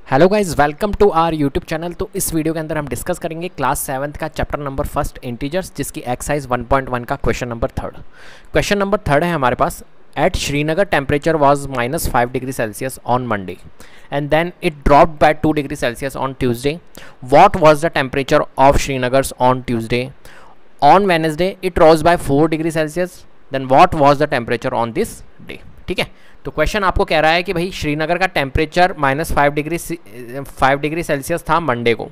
Hello guys, welcome to our YouTube channel. तो इस video के अंदर हम डिस्कस करेंगे क्लास 7th का चैप्टर नंबर फर्स्ट इंटीजर्स, जिसकी एक्सरसाइज 1.1 का question number third. Question number third है हमारे पास, at Srinagar temperature was -5 degree Celsius on Monday and then it dropped by 2 degree Celsius on Tuesday. What was the temperature of Srinagar on Tuesday? On Wednesday it rose by 4 degree Celsius, then what was the temperature on this day. ठीक है, तो question आपको कह रहा है कि भाई श्रीनगर का टेम्परेचर -5 डिग्री सेल्सियस था मंडे को,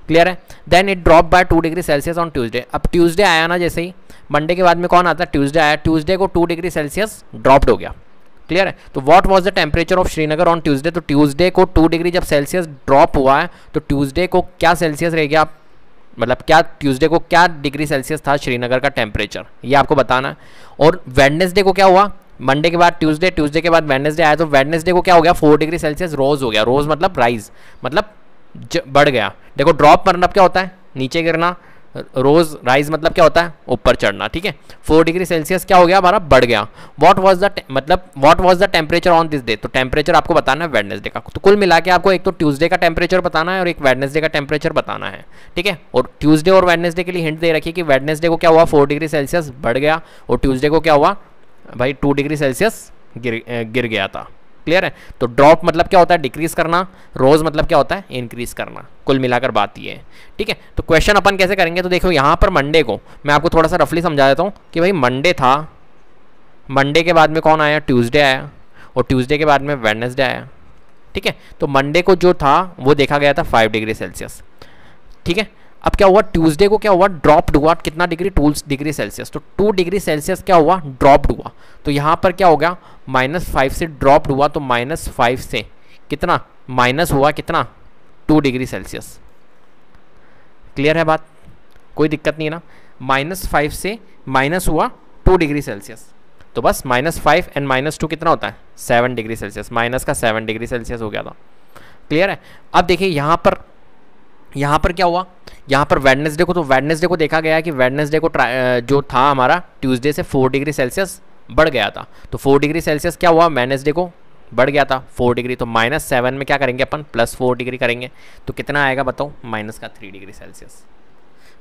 क्लियर है। Then it drop by 2 degree Celsius on Tuesday. अब ट्यूसडे आया ना, जैसे ही मंडे के बाद में कौन आता है, ट्यूसडे आया, ट्यूसडे को 2 डिग्री सेल्सियस ड्रॉप्ड हो गया, क्लियर है। तो what was the temperature of Srinagar on Tuesday? तो ट्यूसडे को 2 डिग्री जब सेल्सियस ड्रॉप हुआ है तो ट्यूसडे को क्या सेल्सियस रह गया, मतलब क्या ट्यूसडे को क्या डिग्री सेल्सियस था श्रीनगर का टेम्परेचर, ये आपको बताना है। और वेडनेसडे को क्या हुआ, मंडे के बाद ट्यूसडे, ट्यूसडे के बाद वेडनेसडे आया, तो वेडनेसडे को क्या हो गया, 4 डिग्री सेल्सियस रोज हो गया। रोज मतलब राइज, मतलब बढ़ गया। देखो ड्रॉप मतलब क्या होता है, नीचे गिरना, रोज राइज मतलब क्या होता है, ऊपर चढ़ना। ठीक है, 4 डिग्री सेल्सियस क्या हो गया, हमारा बढ़ गया। What was the temperature on this day? तो टेम्परेचर आपको बताना है वेडनेसडे का। तो कुल मिला के आपको एक तो ट्यूसडे का टेम्परेचर बताना है और एक वेडनेसडे का टेम्परेचर बताना है। ठीक है, और ट्यूसडे और वेडनेसडे के लिए हिंट दे रखी है कि वेडनेसडे को क्या हुआ, 4 डिग्री सेल्सियस बढ़ गया, और ट्यूसडे को क्या हुआ भाई, 2 डिग्री सेल्सियस गिर गया था, क्लियर है। तो ड्रॉप मतलब क्या होता है, डिक्रीज करना, रोज मतलब क्या होता है, इंक्रीज करना। कुल मिलाकर बात ये है। ठीक है, तो क्वेश्चन अपन कैसे करेंगे, तो देखो यहाँ पर मंडे को मैं आपको थोड़ा सा रफली समझा देता हूँ कि भाई मंडे था, मंडे के बाद में कौन आया, ट्यूसडे आया, और ट्यूसडे के बाद में वेडनेसडे आया। ठीक है, तो मंडे को जो था वो देखा गया था 5 डिग्री सेल्सियस। ठीक है, अब क्या हुआ, ट्यूसडे को क्या हुआ, ड्रॉप्ड हुआ कितना डिग्री, 2 डिग्री सेल्सियस। तो 2 डिग्री सेल्सियस क्या हुआ, ड्रॉप्ड हुआ। तो यहाँ पर क्या हो गया, -5 से ड्रॉप्ड हुआ, तो -5 से कितना माइनस हुआ, कितना 2 डिग्री सेल्सियस। क्लियर है बात, कोई दिक्कत नहीं है ना। -5 से माइनस हुआ 2 डिग्री सेल्सियस, तो बस -5 एंड -2 कितना होता है, 7 डिग्री सेल्सियस। माइनस का 7 डिग्री सेल्सियस हो गया था, क्लियर है। अब देखिए यहाँ पर क्या हुआ, यहाँ पर वेडनेसडे को, तो वेडनेसडे को देखा गया कि वेडनेसडे को जो था हमारा ट्यूसडे से 4 डिग्री सेल्सियस बढ़ गया था। तो 4 डिग्री सेल्सियस क्या हुआ, वेडनेसडे को बढ़ गया था 4 डिग्री। तो -7 में क्या करेंगे अपन, +4 डिग्री करेंगे, तो कितना आएगा बताओ, -3 degree Celsius.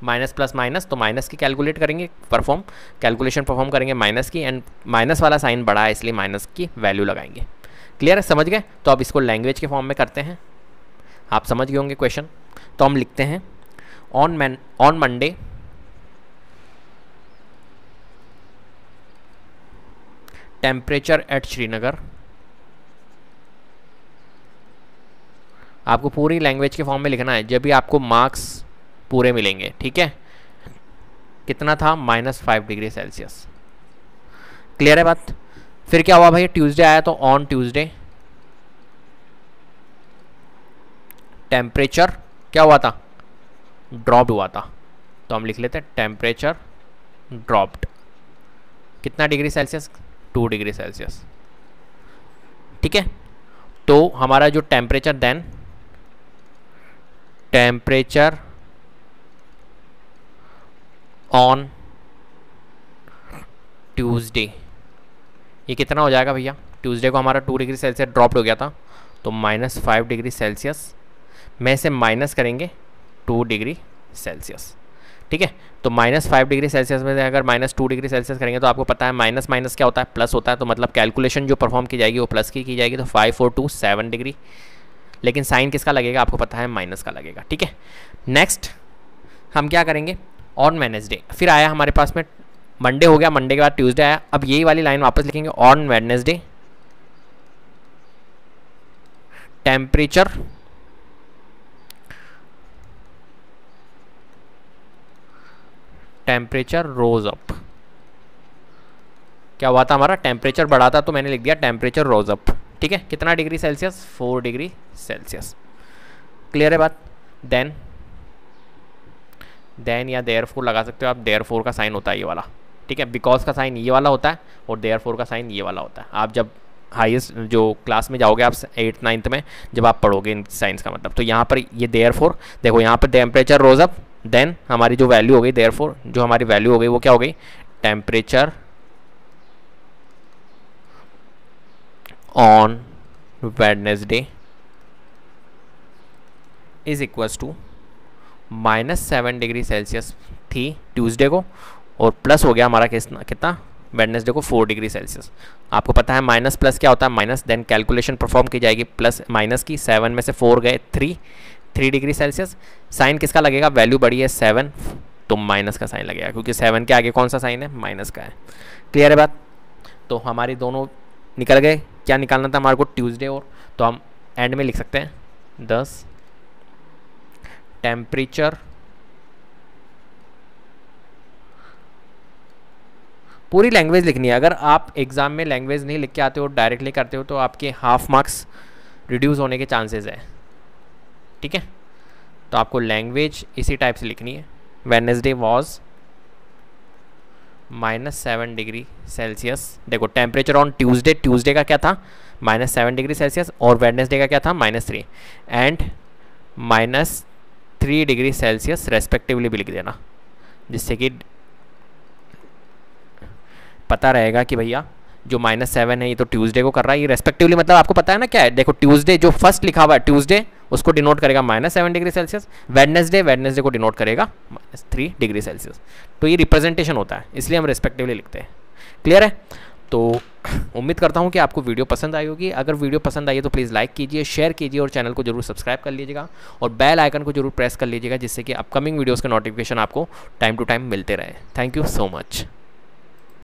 Minus plus minus, तो माइनस की कैलकुलेट करेंगे, कैलकुलेशन परफॉर्म करेंगे माइनस की, एंड माइनस वाला साइन बड़ा है इसलिए माइनस की वैल्यू लगाएंगे। क्लियर है, समझ गए। तो अब इसको लैंग्वेज के फॉर्म में करते हैं, आप समझ गए होंगे क्वेश्चन। तो हम लिखते हैं, on Monday temperature at Srinagar. आपको पूरी लैंग्वेज के फॉर्म में लिखना है, जब भी आपको मार्क्स पूरे मिलेंगे। ठीक है, कितना था, -5 डिग्री सेल्सियस। क्लियर है बात। फिर क्या हुआ भाई, ट्यूसडे आया, तो ऑन ट्यूसडे टेम्परेचर क्या हुआ था, ड्रॉप्ड हुआ था। तो हम लिख लेते हैं टेम्परेचर ड्रॉप्ड, कितना डिग्री सेल्सियस, 2 डिग्री सेल्सियस। ठीक है, तो हमारा जो temperature, then temperature on Tuesday, ये कितना हो जाएगा भैया, ट्यूसडे को हमारा 2 डिग्री सेल्सियस ड्रॉप्ड हो गया था, तो -5 डिग्री सेल्सियस में से माइनस करेंगे 2 डिग्री सेल्सियस। ठीक है, तो -5 डिग्री सेल्सियस में से अगर -2 डिग्री सेल्सियस करेंगे तो आपको पता है माइनस माइनस क्या होता है, प्लस होता है। तो मतलब कैलकुलेशन जो परफॉर्म की जाएगी वो प्लस की जाएगी, तो 5 और 2 7 डिग्री। लेकिन साइन किसका लगेगा, आपको पता है माइनस का लगेगा। ठीक है, नेक्स्ट हम क्या करेंगे, ऑन वेडनेसडे। फिर आया हमारे पास में, मंडे हो गया, मंडे के बाद ट्यूसडे आया। अब यही वाली लाइन वापस लिखेंगे, on Wednesday temperature rose up. क्या हुआ था, हमारा टेम्परेचर बढ़ा था, तो मैंने लिख दिया टेम्परेचर रोज अप। ठीक है, कितना degree Celsius, 4 degree Celsius. Clear है बात। देन या देयरफॉर लगा सकते हो आप, देयरफॉर का साइन होता है ये वाला। ठीक है, बिकॉज का साइन ये वाला होता है और देयरफॉर का साइन ये वाला होता है। आप जब हाईएस्ट जो क्लास में जाओगे, आप 8th 9th में जब आप पढ़ोगे इन साइंस का मतलब, तो यहाँ पर ये देयरफॉर, देखो यहाँ पर टेम्परेचर रोज अप, देन हमारी जो वैल्यू हो गई, देयरफॉर जो हमारी वैल्यू हो गई वो क्या हो गई, temperature on Wednesday is equals to -7 degree Celsius थी ट्यूसडे को, और प्लस हो गया हमारा कितना वेडनेसडे को 4 डिग्री सेल्सियस। आपको पता है माइनस प्लस क्या होता है, माइनस, देन कैलकुलेशन परफॉर्म की जाएगी प्लस माइनस की, 7 में से 4 गए 3 डिग्री सेल्सियस। साइन किसका लगेगा, वैल्यू बड़ी है 7 तो माइनस का साइन लगेगा, क्योंकि 7 के आगे कौन सा साइन है, माइनस का है। क्लियर है बात। तो हमारी दोनों निकल गए। क्या निकालना था हमारे को, ट्यूसडे और, तो हम एंड में लिख सकते हैं 10 टेम्परेचर, पूरी लैंग्वेज लिखनी है। अगर आप एग्ज़ाम में लैंग्वेज नहीं लिख के आते हो, डायरेक्टली करते हो, तो आपके हाफ मार्क्स रिड्यूस होने के चांसेस है। ठीक है, तो आपको लैंग्वेज इसी टाइप से लिखनी है। Wednesday was -7 degree Celsius. देखो टेम्परेचर ऑन ट्यूसडे, ट्यूसडे का क्या था -7 डिग्री सेल्सियस, और वेडनेसडे का क्या था -3 एंड -3 डिग्री सेल्सियस रेस्पेक्टिवली भी लिख देना, जिससे कि पता रहेगा कि भैया जो -7 है ये तो ट्यूसडे को कर रहा है, ये रेस्पेक्टिवली मतलब आपको पता है ना क्या है। देखो ट्यूसडे जो फर्स्ट लिखा हुआ है ट्यूसडे, उसको डिनोट करेगा -7 डिग्री सेल्सियस, वेडनेसडे को डिनोट करेगा -3 डिग्री सेल्सियस। तो ये रिप्रेजेंटेशन होता है, इसलिए हम रेस्पेक्टिवली लिखते हैं। क्लियर है। तो उम्मीद करता हूँ कि आपको वीडियो पसंद आई होगी। अगर वीडियो पसंद आई है तो प्लीज़ लाइक कीजिए, शेयर कीजिए और चैनल को जरूर सब्सक्राइब कर लीजिएगा, और बेल आइकन को जरूर प्रेस कर लीजिएगा, जिससे कि अपकमिंग वीडियोज़ के नोटिफिकेशन आपको टाइम टू टाइम मिलते रहे। Thank you so much.